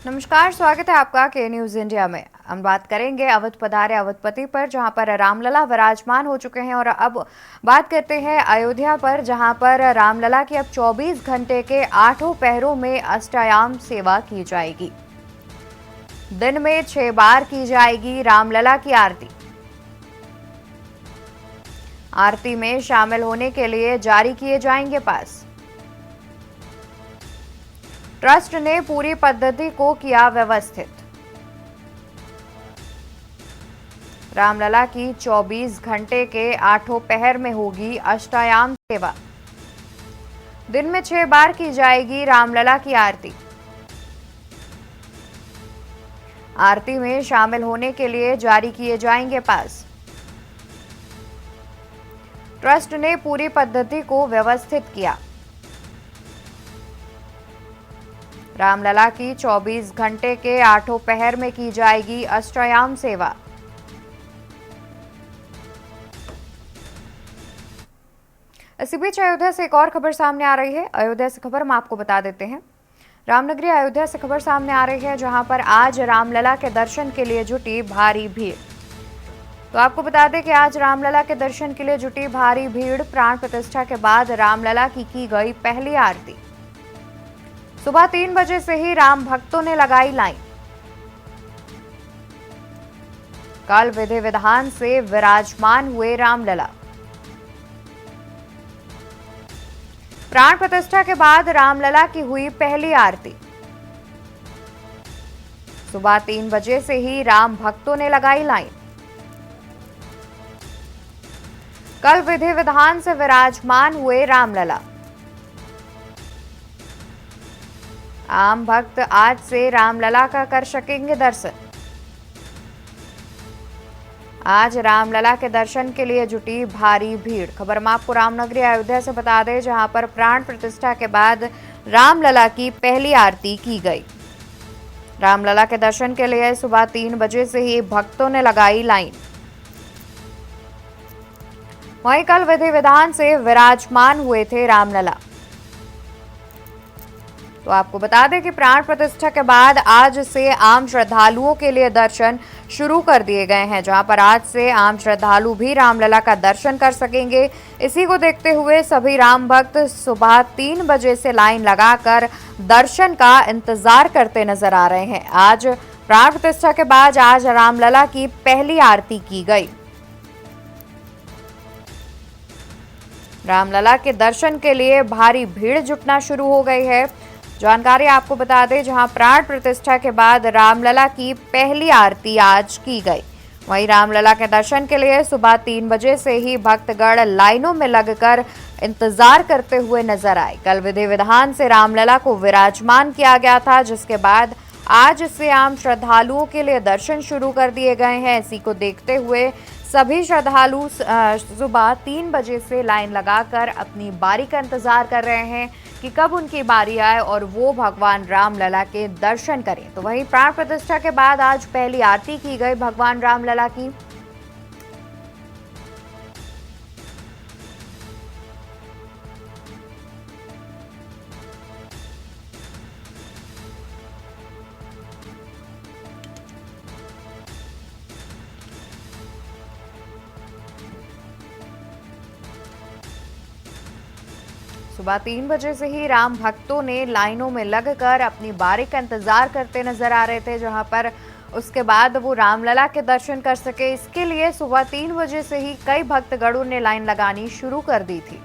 नमस्कार, स्वागत है आपका के न्यूज इंडिया में। हम बात करेंगे अवध पधारे अवधपति पर, जहां पर रामलला विराजमान हो चुके हैं। और अब बात करते हैं अयोध्या पर, जहां पर रामलला की अब 24 घंटे के 8 पहरों में अष्टयाम सेवा की जाएगी। दिन में 6 बार की जाएगी रामलला की आरती। आरती में शामिल होने के लिए जारी किए जाएंगे पास। ट्रस्ट ने पूरी पद्धति को किया व्यवस्थित। रामलला की 24 घंटे के 8 पहर में होगी अष्टयाम सेवा। दिन में 6 बार की जाएगी रामलला की आरती। आरती में शामिल होने के लिए जारी किए जाएंगे पास। ट्रस्ट ने पूरी पद्धति को व्यवस्थित किया। रामलला की 24 घंटे के 8 पहर में की जाएगी अष्टयाम सेवा। इसी बीच अयोध्या से एक और खबर सामने आ रही है। अयोध्या से खबर हम आपको बता देते हैं। रामनगरी अयोध्या से खबर सामने आ रही है, जहां पर आज रामलला के दर्शन के लिए जुटी भारी भीड़। तो आपको बता दें कि आज रामलला के दर्शन के लिए जुटी भारी भीड़। प्राण प्रतिष्ठा के बाद रामलला की गई पहली आरती। सुबह 3 बजे से ही राम भक्तों ने लगाई लाइन। कल विधि विधान से विराजमान हुए रामलला। प्राण प्रतिष्ठा के बाद रामलला की हुई पहली आरती। सुबह 3 बजे से ही राम भक्तों ने लगाई लाइन। कल विधि विधान से विराजमान हुए रामलला। आम भक्त आज से रामलला का कर सकेंगे दर्शन। आज रामलला के दर्शन के लिए जुटी भारी भीड़। खबर हम आपको रामनगरी अयोध्या से बता दें, जहां पर प्राण प्रतिष्ठा के बाद रामलला की पहली आरती की गई। रामलला के दर्शन के लिए सुबह 3 बजे से ही भक्तों ने लगाई लाइन। वहीं कल विधि विधान से विराजमान हुए थे रामलला। तो आपको बता दें कि प्राण प्रतिष्ठा के बाद आज से आम श्रद्धालुओं के लिए दर्शन शुरू कर दिए गए हैं, जहां पर आज से आम श्रद्धालु भी रामलला का दर्शन कर सकेंगे। इसी को देखते हुए सभी राम भक्त सुबह 3 बजे से लाइन लगाकर दर्शन का इंतजार करते नजर आ रहे हैं। आज प्राण प्रतिष्ठा के बाद आज रामलला की पहली आरती की गई। रामलला के दर्शन के लिए भारी भीड़ जुटना शुरू हो गई है। जानकारी आपको बता दें, जहां प्राण प्रतिष्ठा के बाद रामलला की पहली आरती आज की गई। वहीं रामलला के दर्शन के लिए सुबह 3 बजे से ही भक्तगण लाइनों में लगकर इंतजार करते हुए नजर आए। कल विधि विधान से रामलला को विराजमान किया गया था, जिसके बाद आज से आम श्रद्धालुओं के लिए दर्शन शुरू कर दिए गए हैं। इसी को देखते हुए सभी श्रद्धालु सुबह 3 बजे से लाइन लगाकर अपनी बारी का इंतजार कर रहे हैं कि कब उनकी बारी आए और वो भगवान रामलला के दर्शन करें। तो वहीं प्राण प्रतिष्ठा के बाद आज पहली आरती की गई भगवान रामलला की। सुबह 3 बजे से ही राम भक्तों ने लाइनों में लगकर अपनी बारी का इंतजार करते नजर आ रहे थे, जहां पर उसके बाद वो रामलला के दर्शन कर सके। इसके लिए सुबह 3 बजे से ही कई भक्तगणों ने लाइन लगानी शुरू कर दी थी।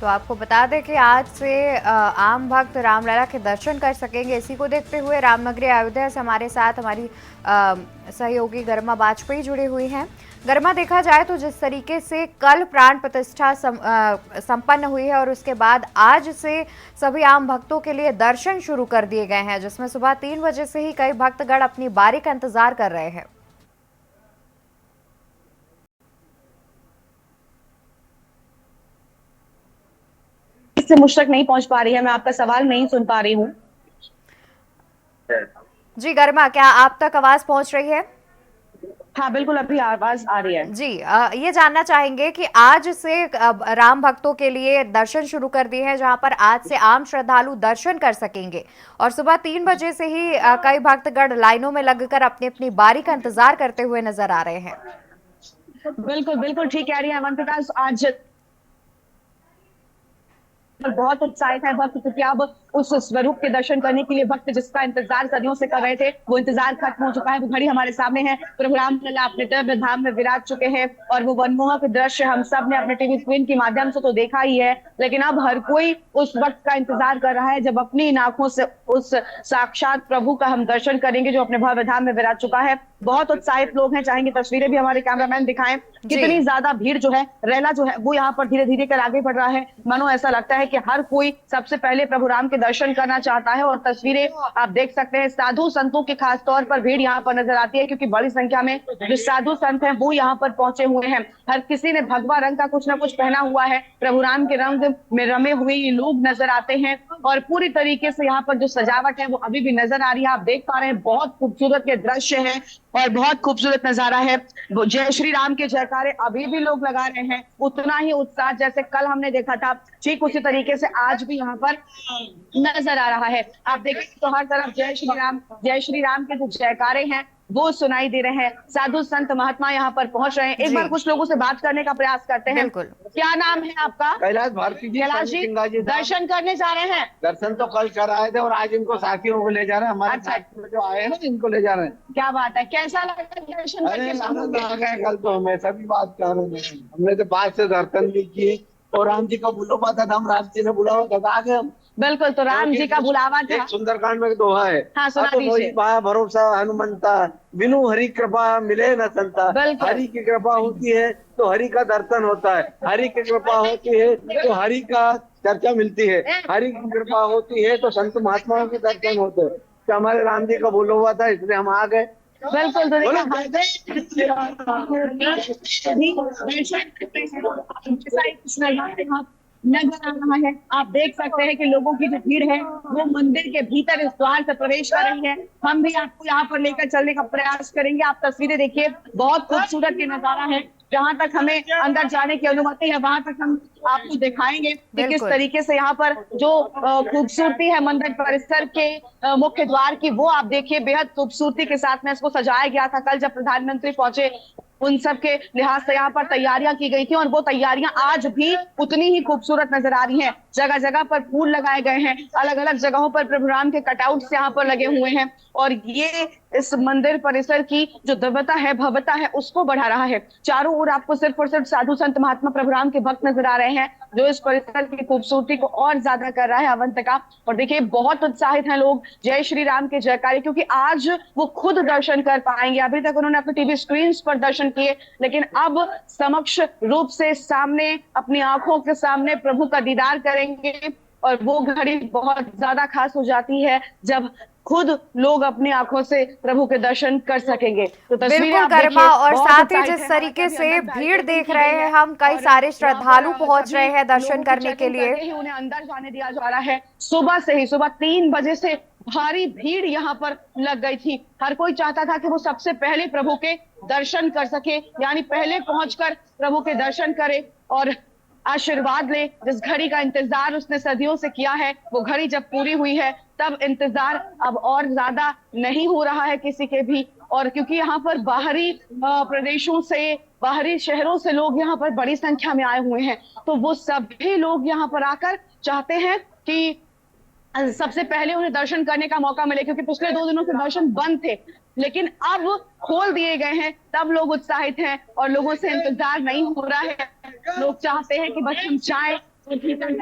तो आपको बता दें कि आज से आम भक्त रामलला के दर्शन कर सकेंगे। इसी को देखते हुए रामनगरी अयोध्या से हमारे साथ हमारी सहयोगी गरिमा वाजपेयी जुड़ी हुई हैं। गरिमा, देखा जाए तो जिस तरीके से कल प्राण प्रतिष्ठा संपन्न हुई है और उसके बाद आज से सभी आम भक्तों के लिए दर्शन शुरू कर दिए गए हैं, जिसमें सुबह 3 बजे से ही कई भक्तगण अपनी बारी का इंतजार कर रहे हैं। से मुझ तक नहीं पहुंच पा रही है, मैं आपका सवाल नहीं सुन पा रही हूँ। जी गरिमा, क्या आप तक आवाज पहुंच रही है? हाँ बिल्कुल, अभी आवाज आ रही है जी। ये जानना चाहेंगे कि आज से राम भक्तों के लिए दर्शन शुरू कर दिए हैं, जहां पर आज से आम श्रद्धालु दर्शन कर सकेंगे और सुबह 3 बजे से ही कई भक्तगण लाइनों में लगकर अपनी अपनी बारी का इंतजार करते हुए नजर आ रहे हैं। बिल्कुल बिल्कुल ठीक कह रही है अवंतिका। आज बहुत उत्साहित है भक्त, क्योंकि अब उस स्वरूप के दर्शन करने के लिए भक्त जिसका इंतजार सदियों से कर रहे थे, वो इंतजार खत्म हो चुका है। वो घड़ी हमारे सामने है। प्रभु रामलला अपने दिव्य धाम में विराज चुके हैं और वो मनमोहक दृश्य हम सब ने अपने टीवी स्क्रीन के माध्यम से तो देखा ही है, लेकिन अब हर कोई उस वक्त का इंतजार कर रहा है जब अपनी इन आंखों से उस साक्षात प्रभु का हम दर्शन करेंगे जो अपने भव्य धाम में विराज चुका है। बहुत उत्साहित लोग हैं। चाहेंगे तस्वीरें भी हमारे कैमरामैन दिखाएं, कितनी ज्यादा भीड़ जो है, रैला जो है वो यहाँ पर धीरे धीरे कर आगे बढ़ रहा है। मानो ऐसा लगता है कि हर कोई सबसे पहले प्रभु राम के दर्शन करना चाहता है। और तस्वीरें आप देख सकते हैं, साधु संतों की खास तौर पर भीड़ यहाँ पर नजर आती है, क्योंकि बड़ी संख्या में जो साधु संत हैं वो यहाँ पर पहुंचे हुए हैं। हर किसी ने भगवा रंग का कुछ ना कुछ पहना हुआ है। प्रभु राम के रंग में रमे हुए ये लोग नजर आते हैं और पूरी तरीके से यहाँ पर जो सजावट है वो अभी भी नजर आ रही है। आप देख पा रहे हैं बहुत खूबसूरत के दृश्य है और बहुत खूबसूरत नजारा है। जय श्री राम के जयकारे अभी भी लोग लगा रहे हैं। उतना ही उत्साह जैसे कल हमने देखा था, ठीक उसी तरीके से आज भी यहाँ पर नजर आ रहा है। आप देखें तो हर तरफ जय श्री राम के जो जयकारे हैं वो सुनाई दे रहे हैं। साधु संत महात्मा यहाँ पर पहुंच रहे हैं। एक बार कुछ लोगों से बात करने का प्रयास करते हैं। क्या नाम है आपका? कैलाश भारती जी। कैलाश जी, दर्शन करने जा रहे हैं? दर्शन तो कल कराए थे और आज इनको साथियों को ले जा रहे हैं। हमारे साथ में जो आए हैं ना, इनको ले जा रहे हैं। क्या बात है, कैसा लगा दर्शन करके? आनंद आ गया। कल तो हमें सभी बात कर रहे हैं, हमने तो पास से दर्शन भी किए और राम जी का बुलावा था, हम राम जी ने बुलावा था, आ गए। बिल्कुल, तो राम जी का बुलावा था। सुंदरकांड में दोहा है, हाँ, सुना दीजिए। भरोसा हनुमंता, बिनु हरि कृपा मिले न संता। हरि की कृपा होती है तो हरि का दर्शन होता है, हरि की कृपा होती है तो हरि का चर्चा मिलती है, हरि की कृपा होती है तो संत महात्माओं के दर्शन होते हैं। तो हमारे राम जी का बोला हुआ था, इसलिए हम आ गए। बिल्कुल, नजर आ रहा है। आप देख सकते हैं कि लोगों की जो भीड़ है वो मंदिर के भीतर इस द्वार से प्रवेश कर रही है। हम भी आपको यहाँ पर लेकर चलने का प्रयास करेंगे। आप तस्वीरें देखिए, बहुत खूबसूरत ये नजारा है। जहां तक हमें अंदर जाने की अनुमति है वहां तक हम आपको दिखाएंगे कि किस तरीके से यहाँ पर जो खूबसूरती है मंदिर परिसर के मुख्य द्वार की, वो आप देखिए बेहद खूबसूरती के साथ में इसको सजाया गया था। कल जब प्रधानमंत्री पहुंचे उन सब के लिहाज से यहाँ पर तैयारियां की गई थी और वो तैयारियां आज भी उतनी ही खूबसूरत नजर आ रही हैं। जगह जगह पर फूल लगाए गए हैं, अलग अलग जगहों पर प्रभु राम के कटआउट्स यहाँ पर लगे हुए हैं और ये इस मंदिर परिसर की जो दिव्यता है, भव्यता है, उसको बढ़ा रहा है। चारों ओर आपको सिर्फ और सिर्फ साधु संत महात्मा प्रभु राम के भक्त नजर आ रहे हैं, जो इस परिसर की खूबसूरती को और ज्यादा कर रहा है अवंतिका। और देखिए बहुत उत्साहित हैं लोग जय श्री राम के जयकारे, क्योंकि आज वो खुद दर्शन कर पाएंगे। अभी तक उन्होंने अपने टीवी स्क्रीन पर दर्शन किए, लेकिन अब समक्ष रूप से सामने अपनी आंखों के सामने प्रभु का दीदार करेंगे और वो घड़ी बहुत ज्यादा खास हो जाती है जब खुद लोग अपनी आंखों से प्रभु के दर्शन कर सकेंगे। तो बिल्कुल गरिमा, और साथ ही जिस तरीके से भीड़ देख रहे हैं हम, कई सारे श्रद्धालु पहुंच रहे हैं दर्शन करने के लिए। उन्हें अंदर जाने दिया जा रहा है। सुबह से ही, सुबह 3 बजे से भारी भीड़ यहाँ पर लग गई थी। हर कोई चाहता था कि वो सबसे पहले प्रभु के दर्शन कर सके, यानी पहले पहुंचकर प्रभु के दर्शन करे और आशीर्वाद ले। जिस घड़ी का इंतजार उसने सदियों से किया है, वो घड़ी जब पूरी हुई है तब इंतजार अब और ज्यादा नहीं हो रहा है किसी के भी। और क्योंकि यहाँ पर बाहरी प्रदेशों से, बाहरी शहरों से लोग यहाँ पर बड़ी संख्या में आए हुए हैं, तो वो सभी लोग यहाँ पर आकर चाहते हैं कि सबसे पहले उन्हें दर्शन करने का मौका मिले, क्योंकि पिछले 2 दिनों से दर्शन बंद थे, लेकिन अब खोल दिए गए हैं। तब लोग उत्साहित हैं और लोगों से इंतजार नहीं हो रहा है। लोग चाहते हैं कि बस हम जाएं, कैसा लग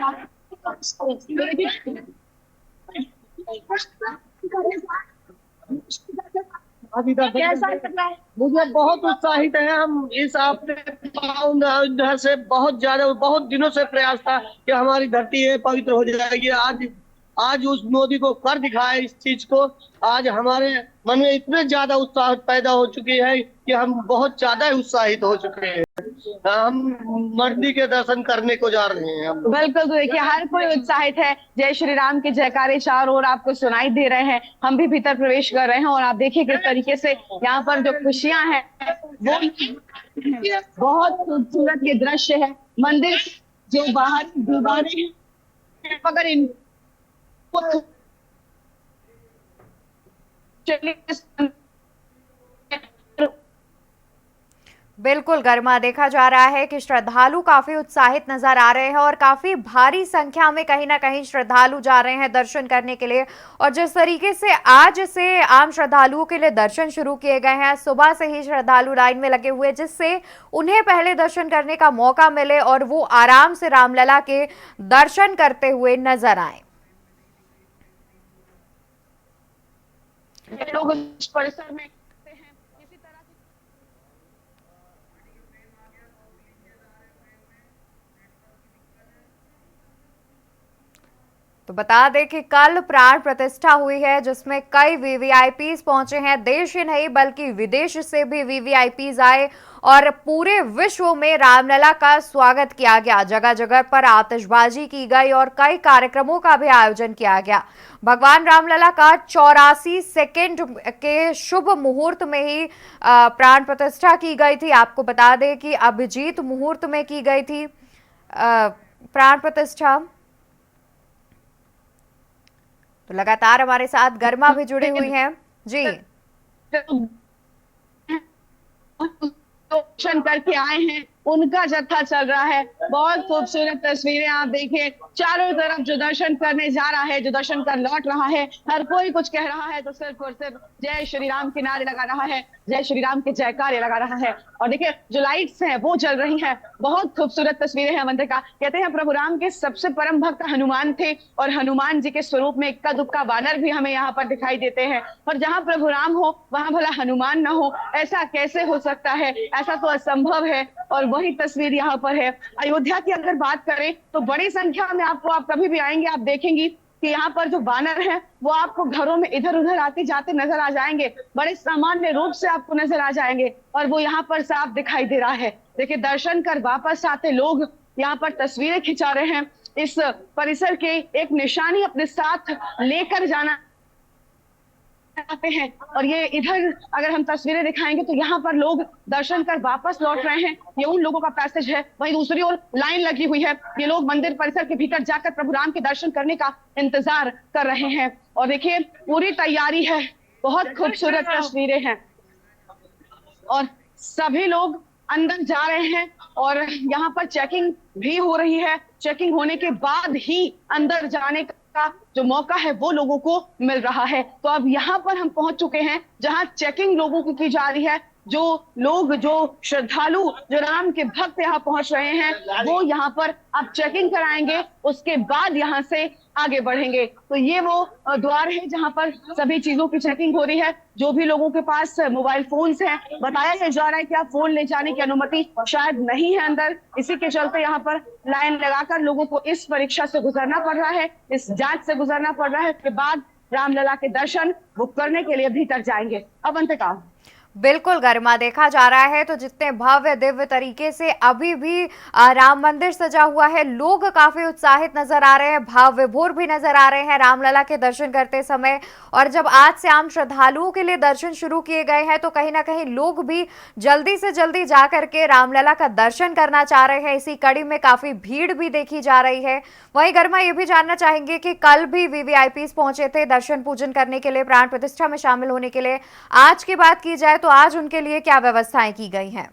रहा है? मुझे बहुत उत्साहित है। हम इस आपने इधर से बहुत ज्यादा बहुत दिनों से प्रयास था कि हमारी धरती है पवित्र हो जाएगी। आज आज उस मोदी को कर दिखाया इस चीज को। आज हमारे मन में इतने ज्यादा उत्साह पैदा हो चुकी है कि हम बहुत ज्यादा उत्साहित हो चुके हैं। हम मर्दी के दर्शन करने को जा रहे हैं हम। बिल्कुल, तो देखिए हर कोई उत्साहित है। जय श्री राम के जयकारे चारों ओर आपको सुनाई दे रहे हैं। हम भी भीतर प्रवेश कर रहे हैं और आप देखिए किस तरीके से यहाँ पर जो खुशियां हैं वो बहुत खूबसूरत ये दृश्य है। मंदिर जो बाहर दीवारें हैं, अगर इन बिल्कुल गर्मा देखा जा रहा है कि श्रद्धालु काफी उत्साहित नजर आ रहे हैं और काफी भारी संख्या में कहीं ना कहीं श्रद्धालु जा रहे हैं दर्शन करने के लिए। और जिस तरीके से आज से आम श्रद्धालुओं के लिए दर्शन शुरू किए गए हैं, सुबह से ही श्रद्धालु लाइन में लगे हुए, जिससे उन्हें पहले दर्शन करने का मौका मिले और वो आराम से रामलला के दर्शन करते हुए नजर आए। लोग इस परिसर में इसी तरह से तो बता दें कि कल प्राण प्रतिष्ठा हुई है, जिसमें कई वीवीआईपीज पहुंचे हैं। देश ही नहीं बल्कि विदेश से भी वीवीआईपीज आए और पूरे विश्व में रामलला का स्वागत किया गया। जगह जगह पर आतिशबाजी की गई और कई कार्यक्रमों का भी आयोजन किया गया। भगवान रामलला का 84 सेकेंड के शुभ मुहूर्त में ही प्राण प्रतिष्ठा की गई थी। आपको बता दें कि अभिजीत मुहूर्त में की गई थी प्राण प्रतिष्ठा। तो लगातार हमारे साथ गर्मा भी जुड़ी हुई हैं जी। दर्शन करके आए हैं, उनका जत्था चल रहा है। बहुत खूबसूरत तस्वीरें आप देखिए, चारों तरफ जो दर्शन करने जा रहा है, जो दर्शन कर लौट रहा है, हर कोई कुछ कह रहा है तो सिर्फ और सिर्फ जय श्री राम के नारे लगा रहा है, जय श्री राम के जयकारे लगा रहा है। और देखिए जो लाइट्स हैं वो जल रही हैं। बहुत खूबसूरत तस्वीरें हैं मंदिर का। कहते हैं प्रभु राम के सबसे परम भक्त हनुमान थे और हनुमान जी के स्वरूप में इक्का दुक्का वानर भी हमें यहाँ पर दिखाई देते हैं। और जहाँ प्रभु राम हो वहां भला हनुमान ना हो, ऐसा कैसे हो सकता है? ऐसा तो असंभव है। और वही तस्वीर यहाँ पर है। अयोध्या की अगर बात करें तो बड़ी संख्या में आप कभी भी आएंगे आप देखेंगी कि यहाँ पर जो वानर हैं वो आपको घरों में इधर उधर आते जाते नजर आ जाएंगे। बड़े सामान्य रूप से आपको नजर आ जाएंगे और वो यहाँ पर साफ दिखाई दे रहा है। देखिए दर्शन कर वापस आते लोग यहाँ पर तस्वीरें खिंचा रहे हैं। इस परिसर के एक निशानी अपने साथ लेकर जाना आते हैं। और ये इधर अगर हम तस्वीरें दिखाएंगे तो यहाँ पर लोग दर्शन कर वापस लौट रहे हैं। ये उन लोगों का पैसेज है। वहीं दूसरी ओर लाइन लगी हुई है। ये लोग मंदिर परिसर के भीतर जाकर प्रभु राम के दर्शन करने का इंतजार कर रहे हैं। और देखिए पूरी तैयारी है। बहुत खूबसूरत तस्वीरें हैं और सभी लोग अंदर जा रहे हैं और यहाँ पर चेकिंग भी हो रही है। चेकिंग होने के बाद ही अंदर जाने का जो मौका है वो लोगों को मिल रहा है। तो अब यहाँ पर हम पहुंच चुके हैं जहां चेकिंग लोगों की जा रही है। जो लोग जो श्रद्धालु जो राम के भक्त यहाँ पहुंच रहे हैं वो यहाँ पर अब चेकिंग कराएंगे, उसके बाद यहाँ से आगे बढ़ेंगे। तो ये वो द्वार है जहाँ पर सभी चीजों की चेकिंग हो रही है। जो भी लोगों के पास मोबाइल फोन्स हैं, बताया जा रहा है कि आप फोन ले जाने की अनुमति शायद नहीं है अंदर। इसी के चलते यहाँ पर लाइन लगाकर लोगों को इस परीक्षा से गुजरना पड़ रहा है, इस जांच से गुजरना पड़ रहा है। उसके बाद रामलला के दर्शन वो करने के लिए भीतर जाएंगे। अब अंतकाल बिल्कुल गर्मा देखा जा रहा है। तो जितने भव्य दिव्य तरीके से अभी भी राम मंदिर सजा हुआ है, लोग काफी उत्साहित नजर आ रहे हैं, भाव विभोर भी नजर आ रहे हैं रामलला के दर्शन करते समय। और जब आज से आम श्रद्धालुओं के लिए दर्शन शुरू किए गए हैं तो कहीं ना कहीं लोग भी जल्दी से जल्दी जा करके रामलला का दर्शन करना चाह रहे हैं। इसी कड़ी में काफी भीड़ भी देखी जा रही है। वहीं गर्मा ये भी जानना चाहेंगे कि कल भी वीवीआईपीज पहुंचे थे दर्शन पूजन करने के लिए, प्राण प्रतिष्ठा में शामिल होने के लिए। आज की बात की जाए तो आज उनके लिए क्या व्यवस्थाएं की गई हैं?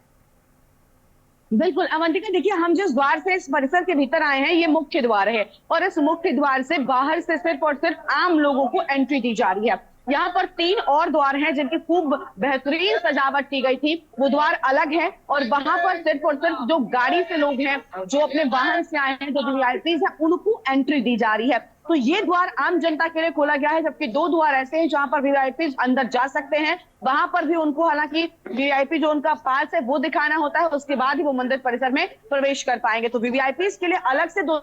बिल्कुल अवंतिका, देखिए हम जिस द्वार से इस परिसर के भीतर आए हैं ये मुख्य द्वार है और इस मुख्य द्वार से बाहर से सिर्फ और सिर्फ आम लोगों को एंट्री दी जा रही है। यहाँ पर 3 और द्वार हैं जिनकी खूब बेहतरीन सजावट की गई थी। वो द्वार अलग है और वहां पर सिर्फ और सिर्फ जो गाड़ी से लोग हैं, जो अपने वाहन से आए हैं, जो वीआईपीज हैं, उनको एंट्री दी जा रही है। तो ये द्वार आम जनता के लिए खोला गया है, जबकि 2 द्वार ऐसे हैं जहां पर वीआईपी अंदर जा सकते हैं। वहां पर भी उनको हालांकि वीआईपी जो उनका पास है वो दिखाना होता है, उसके बाद ही वो मंदिर परिसर में प्रवेश कर पाएंगे। तो वीआईपी के लिए अलग से 2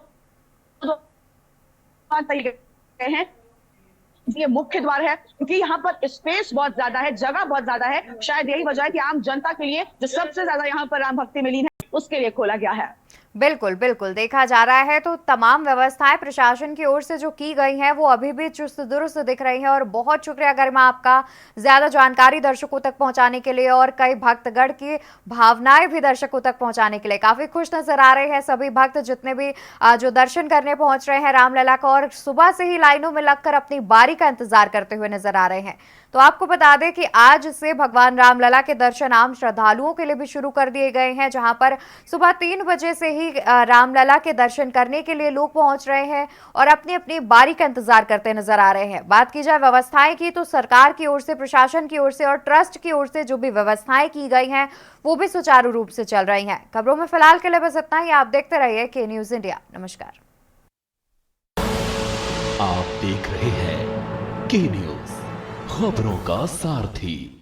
तरीके हैं। ये मुख्य द्वार है क्योंकि यहाँ पर स्पेस बहुत ज्यादा है, जगह बहुत ज्यादा है। शायद यही वजह है कि आम जनता के लिए जो सबसे ज्यादा यहाँ पर राम भक्ति में लीन है, उसके लिए खोला गया है। बिल्कुल बिल्कुल, देखा जा रहा है तो तमाम व्यवस्थाएं प्रशासन की ओर से जो की गई हैं वो अभी भी चुस्त दुरुस्त दिख रही हैं। और बहुत शुक्रिया गरिमा आपका ज्यादा जानकारी दर्शकों तक पहुंचाने के लिए और कई भक्तगण की भावनाएं भी दर्शकों तक पहुंचाने के लिए। काफी खुश नजर आ रहे हैं सभी भक्त जितने भी जो दर्शन करने पहुंच रहे हैं रामलला को, और सुबह से ही लाइनों में लगकर अपनी बारी का इंतजार करते हुए नजर आ रहे हैं। तो आपको बता दें कि आज से भगवान रामलला के दर्शन आम श्रद्धालुओं के लिए भी शुरू कर दिए गए हैं, जहां पर सुबह 3 बजे से ही रामलला के दर्शन करने के लिए लोग पहुंच रहे हैं और अपनी अपनी बारी का इंतजार करते नजर आ रहे हैं। बात की जाए व्यवस्थाएं की, तो सरकार की ओर से, प्रशासन की ओर से और ट्रस्ट की ओर से जो भी व्यवस्थाएं की गई हैं वो भी सुचारू रूप से चल रही हैं। खबरों में फिलहाल के लिए बस इतना ही। आप देखते रहिए के न्यूज इंडिया। नमस्कार। आप देख रहे हैं के न्यूज, खबरों का सारथी।